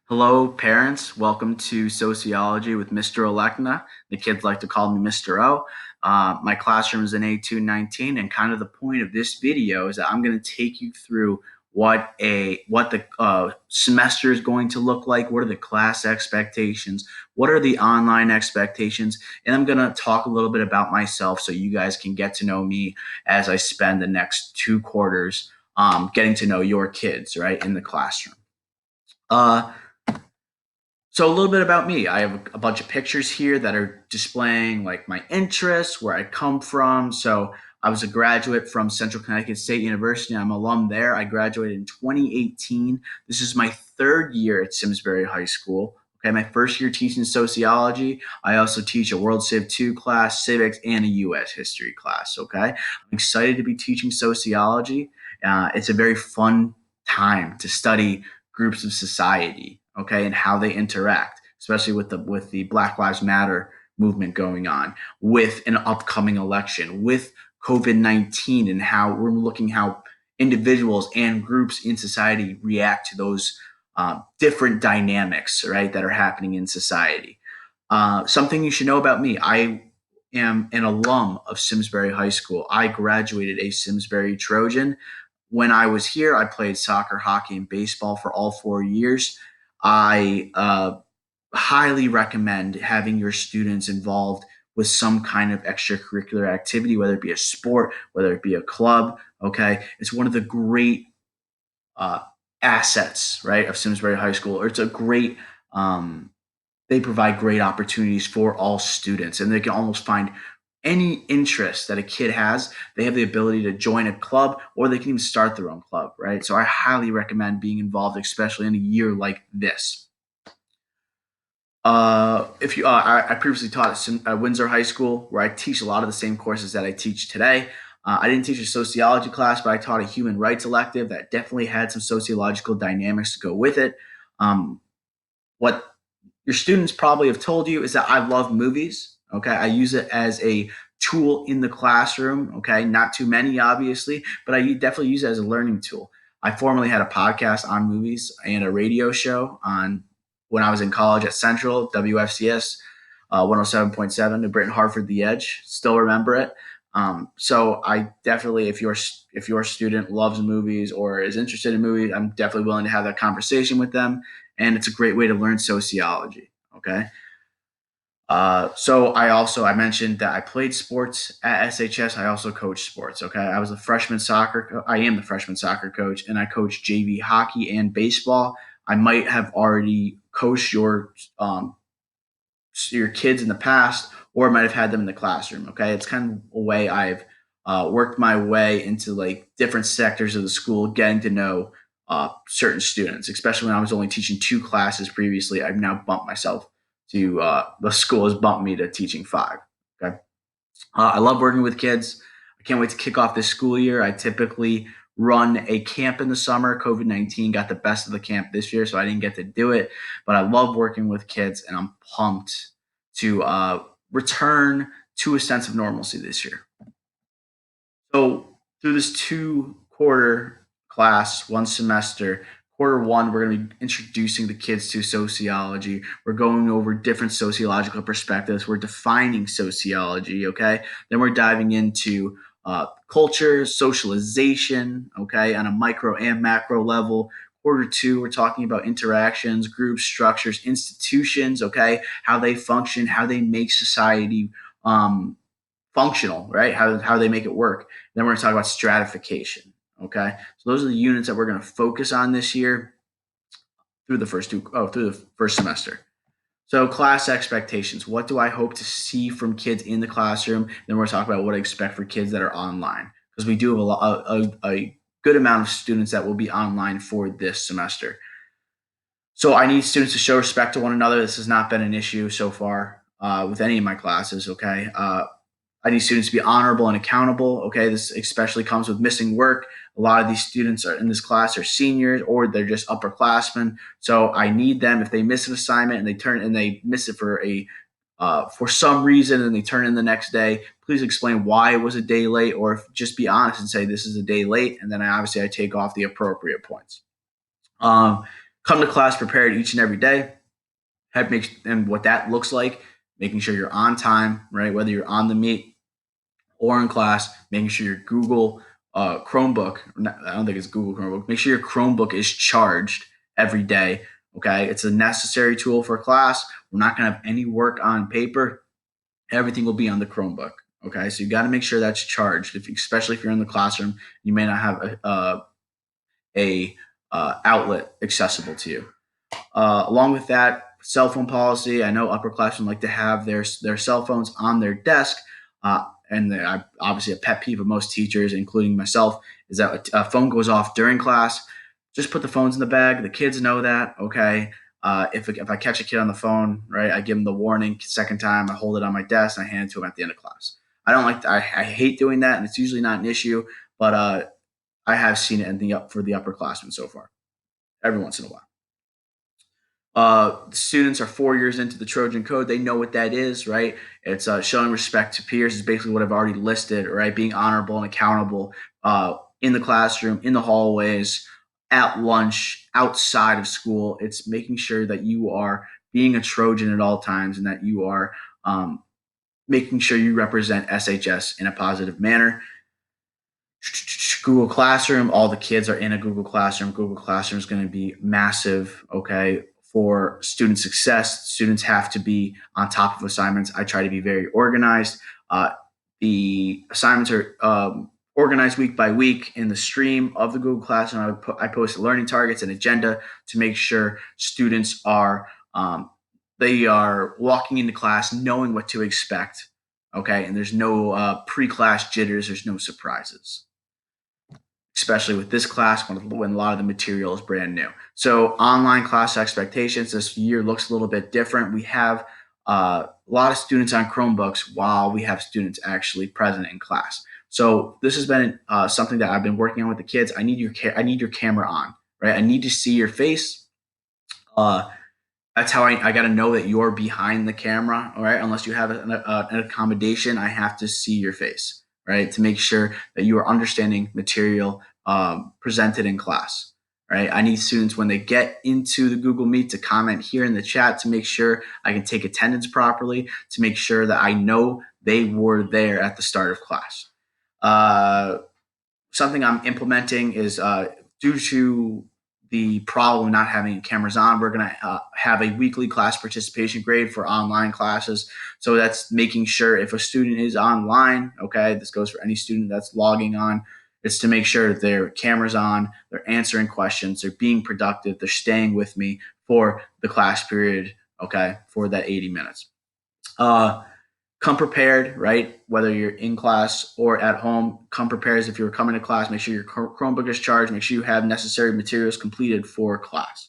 Hello, parents. Welcome to Sociology with Mr. Elekna. The kids like to call me Mr. O. My classroom is in A219, and kind of the point of this video is that I'm going to take you through what the semester is going to look like. What are the class expectations? What are the online expectations? And I'm going to talk a little bit about myself so you guys can get to know me as I spend the next 2 quarters getting to know your kids, right, in the classroom. Uh, so a little bit about me. I have a bunch of pictures here that are displaying like my interests, where I come from. So I was a graduate from Central Connecticut State University. I'm an alum there. I graduated in 2018. This is my third year at Simsbury High School. Okay, my first year teaching sociology. I also teach a World Civ 2 class, civics, and a U.S. history class. Okay, I'm excited to be teaching sociology. It's a very fun time to study groups of society, okay, and how they interact, especially with the Black Lives Matter movement going on, with an upcoming election, with COVID-19, and how we're looking how individuals and groups in society react to those different dynamics, right, that are happening in society. Something you should know about me: I am an alum of Simsbury High School. I graduated a Simsbury Trojan. When I was here, I played soccer, hockey, and baseball for all 4 years. I highly recommend having your students involved with some kind of extracurricular activity, whether it be a sport, whether it be a club. Okay, it's one of the great uh, assets, right, of Simsbury High School. Or it's a great they provide great opportunities for all students, and they can almost find any interest that a kid has. They have the ability to join a club, or they can even start their own club, right? So I highly recommend being involved, especially in a year like this. If you, I previously taught at Windsor High School, where I teach a lot of the same courses that I teach today. I didn't teach a sociology class, but I taught a human rights elective that definitely had some sociological dynamics to go with it. What your students probably have told you is that I love movies. Okay, I use it as a tool in the classroom. Okay, not too many, obviously, but I definitely use it as a learning tool. I formerly had a podcast on movies and a radio show on when I was in college at Central WFCS 107.7 to Britain Hartford The Edge. Still remember it. So I definitely, if your student loves movies or is interested in movies, I'm definitely willing to have that conversation with them, and it's a great way to learn sociology. Okay. So I mentioned that I played sports at SHS. I also coach sports. Okay, I am the freshman soccer coach, and I coach JV hockey and baseball. I might have already coached your kids in the past, or might have had them in the classroom. Okay, it's kind of a way I've worked my way into like different sectors of the school, getting to know certain students. Especially when I was only teaching 2 classes previously, I've now bumped myself to the school has bumped me to teaching 5. Okay, I love working with kids. I can't wait to kick off this school year. I typically run a camp in the summer. COVID-19 got the best of the camp this year, so I didn't get to do it. But I love working with kids, and I'm pumped to return to a sense of normalcy this year. So through this 2 quarter class, 1 semester, quarter one, we're going to be introducing the kids to sociology. We're going over different sociological perspectives. We're defining sociology, okay? Then we're diving into culture, socialization, okay, on a micro and macro level. Quarter two, we're talking about interactions, groups, structures, institutions, okay, how they function, how they make society um, functional, right? How they make it work. Then we're going to talk about stratification. Okay, so those are the units that we're going to focus on this year through the first semester. So class expectations. What do I hope to see from kids in the classroom? Then we're going to talk about what I expect for kids that are online, because we do have a good amount of students that will be online for this semester. So I need students to show respect to one another. This has not been an issue so far with any of my classes. Okay, I need students to be honorable and accountable. Okay, this especially comes with missing work. A lot of these students are in this class are seniors, or they're just upperclassmen. So I need them, if they miss an assignment and they miss it for some reason, and they turn in the next day, please explain why it was a day late, or just be honest and say this is a day late, and then I take off the appropriate points. Um, Come to class prepared each and every day. And what that looks like, making sure you're on time, right? Whether you're on the meet or in class, making sure your Google Chromebook, I don't think it's Google Chromebook, make sure your Chromebook is charged every day. Okay. It's a necessary tool for class. We're not going to have any work on paper. Everything will be on the Chromebook. Okay. So you got to make sure that's charged, especially if you're in the classroom, you may not have a outlet accessible to you. Along with that, cell phone policy. I know upperclassmen like to have their cell phones on their desk, obviously a pet peeve of most teachers, including myself, is that a phone goes off during class. Just put the phones in the bag. The kids know that. Okay. If I catch a kid on the phone, right, I give them the warning. Second time, I hold it on my desk and I hand it to them at the end of class. I don't like. I hate doing that, and it's usually not an issue. But I have seen it for the upperclassmen so far, every once in a while. Students are 4 years into the Trojan Code. They know what that is, right? It's showing respect to peers is basically what I've already listed, right? Being honorable and accountable in the classroom, in the hallways, at lunch, outside of school. It's making sure that you are being a Trojan at all times and that you are making sure you represent SHS in a positive manner. Google Classroom, all the kids are in a Google Classroom. Google Classroom is going to be massive, okay, for student success. Students have to be on top of assignments. I try to be very organized. The assignments are organized week by week in the stream of the Google Classroom. I post learning targets and agenda to make sure students are they are walking into class knowing what to expect. Okay, and there's no pre-class jitters. There's no surprises, especially with this class when a lot of the material is brand new. So online class expectations this year looks a little bit different. We have a lot of students on Chromebooks while we have students actually present in class. So this has been something that I've been working on with the kids. I need your camera on, right? I need to see your face. Uh, that's how I got to know that you're behind the camera, all right? Unless you have an accommodation, I have to see your face, right? To make sure that you are understanding material presented in class, right? I need students when they get into the Google Meet to comment here in the chat to make sure I can take attendance properly, to make sure that I know they were there at the start of class. Something I'm implementing is due to the problem of not having cameras on, we're going to have a weekly class participation grade for online classes. So that's making sure if a student is online, okay, this goes for any student that's logging on, it's to make sure that their camera's on, they're answering questions, they're being productive, they're staying with me for the class period, okay, for that 80 minutes. Come prepared, right? Whether you're in class or at home, come prepared as if you're coming to class. Make sure your Chromebook is charged. Make sure you have necessary materials completed for class.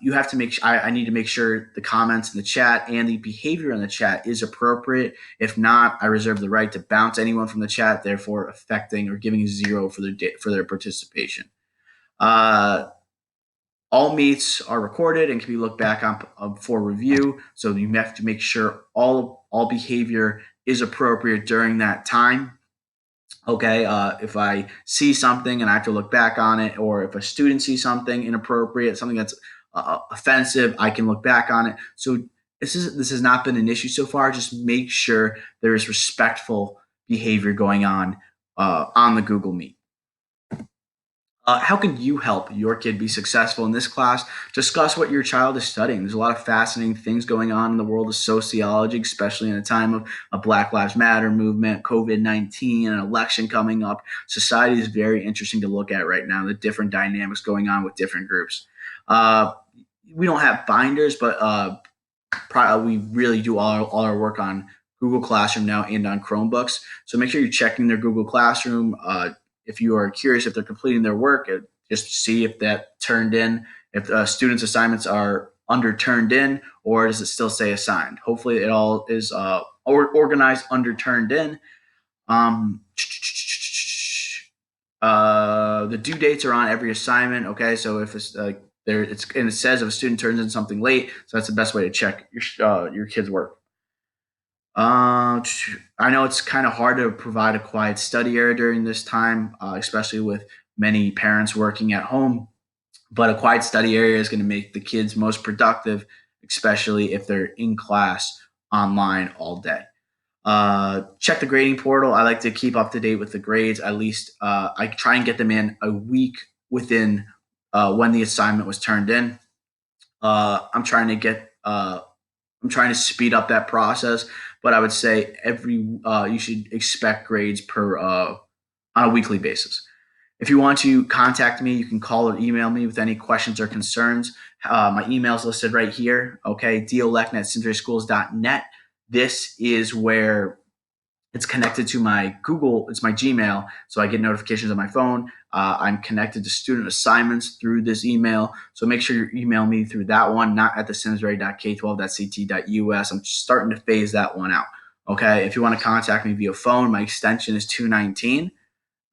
You have to I need to make sure the comments in the chat and the behavior in the chat is appropriate. If not, I reserve the right to bounce anyone from the chat, therefore affecting or giving a zero for their participation. All meets are recorded and can be looked back on for review. So you have to make sure all behavior is appropriate during that time. Okay, if I see something and I have to look back on it, or if a student sees something inappropriate, something that's offensive, I can look back on it. So this has not been an issue so far. Just make sure there is respectful behavior going on the Google Meet. How can you help your kid be successful in this class? Discuss what your child is studying. There's a lot of fascinating things going on in the world of sociology, especially in a time of a Black Lives Matter movement, COVID-19, an election coming up. Society is very interesting to look at right now, the different dynamics going on with different groups. We don't have binders, but we really do all our work on Google Classroom now and on Chromebooks. So make sure you're checking their Google Classroom. If you are curious if they're completing their work, just see if that turned in, if students' assignments are under turned in, or does it still say assigned? Hopefully it all is organized under turned in. The due dates are on every assignment. Okay, so if it's there, and it says if a student turns in something late, so that's the best way to check your kid's work. I know it's kind of hard to provide a quiet study area during this time, especially with many parents working at home. but a quiet study area is going to make the kids most productive, especially if they're in class online all day. Check the grading portal. I like to keep up to date with the grades. At least I try and get them in a week within when the assignment was turned in. I'm trying to get. I'm trying to speed up that process, but I would say every you should expect grades per on a weekly basis. If you want to contact me, you can call or email me with any questions or concerns. My email is listed right here. Okay, dolechner@simsburyschools.net. This is where it's connected to my Google. It's my Gmail, so I get notifications on my phone. I'm connected to student assignments through this email, so make sure you email me through that one, not at the simsbury.k12.ct.us. I'm starting to phase that one out. Okay, if you want to contact me via phone, my extension is 219.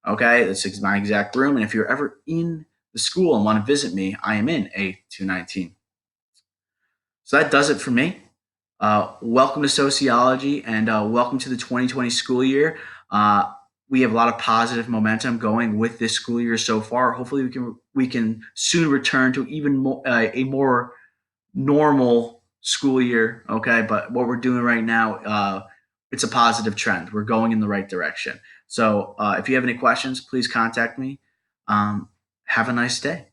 Okay, that's my exact room. And if you're ever in the school and want to visit me, I am in A219. So that does it for me. Welcome to Sociology and welcome to the 2020 school year. We have a lot of positive momentum going with this school year so far. Hopefully, we can soon return to even more a more normal school year. Okay, but what we're doing right now, it's a positive trend. We're going in the right direction. So if you have any questions, please contact me. Have a nice day.